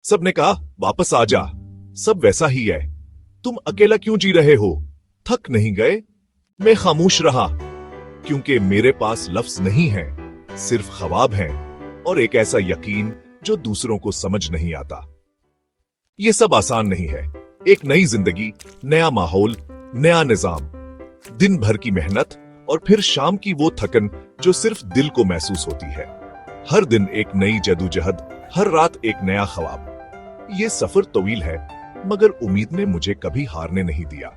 सबने कहा वापस आ जा, सब वैसा ही है। तुम अकेला क्यों जी रहे हो? थक नहीं गए? मैं खामोश रहा, क्योंकि मेरे पास लफ्ज नहीं है, सिर्फ ख्वाब हैं और एक ऐसा यकीन जो दूसरों को समझ नहीं आता। ये सब आसान नहीं है। एक नई जिंदगी, नया माहौल, नया निजाम, दिन भर की मेहनत और फिर शाम की वो थकन जो सिर्फ दिल को महसूस होती है। हर दिन एक नई जदोजहद, हर रात एक नया ख्वाब। ये सफर तवील है, मगर उम्मीद ने मुझे कभी हारने नहीं दिया।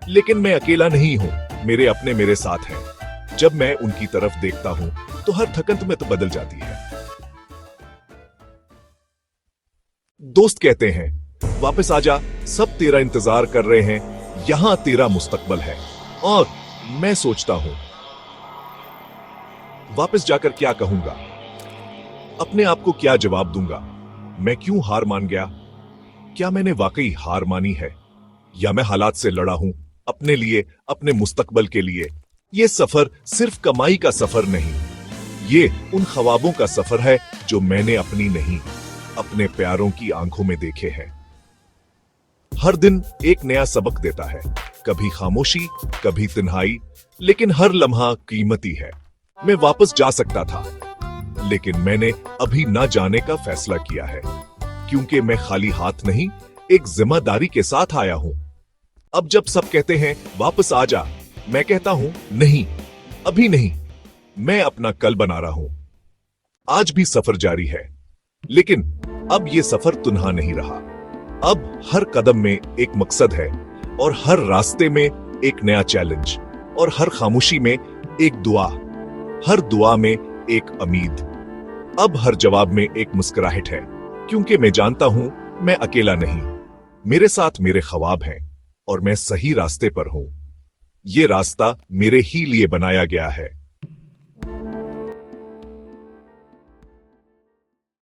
लेकिन मैं अकेला नहीं हूं, मेरे अपने मेरे साथ हैं। जब मैं उनकी तरफ देखता हूं तो हर थकन में तो बदल जाती है। दोस्त कहते हैं वापस आजा, सब तेरा इंतजार कर रहे हैं, यहां तेरा मुस्तकबल है। और मैं सोचता हूं वापस जाकर क्या कहूंगा, अपने आप को क्या जवाब दूंगा? मैं क्यों हार मान गया? क्या मैंने वाकई हार मानी है, या मैं हालात से लड़ा हूं अपने लिए, अपने मुस्तकबल के लिए? यह सफर सिर्फ कमाई का सफर नहीं, ये उन ख्वाबों का सफर है जो मैंने अपनी नहीं, अपने प्यारों की आंखों में देखे हैं। हर दिन एक नया सबक देता है, कभी खामोशी, कभी तन्हाई, लेकिन हर लम्हा कीमती है। मैं वापस जा सकता था, लेकिन मैंने अभी ना जाने का फैसला किया है, क्योंकि मैं खाली हाथ नहीं, एक जिम्मेदारी के साथ आया हूं। अब जब सब कहते हैं वापस आ जा, मैं कहता हूं नहीं, अभी नहीं। मैं अपना कल बना रहा हूं। आज भी सफर जारी है, लेकिन अब यह सफर तुन्हा नहीं रहा। अब हर कदम में एक मकसद है, और हर रास्ते में एक नया चैलेंज, और हर खामोशी में एक दुआ, हर दुआ में एक उम्मीद। अब हर जवाब में एक मुस्कुराहट है, क्योंकि मैं जानता हूं मैं अकेला नहीं, मेरे साथ मेरे ख्वाब हैं, और मैं सही रास्ते पर हूं। ये रास्ता मेरे ही लिए बनाया गया है।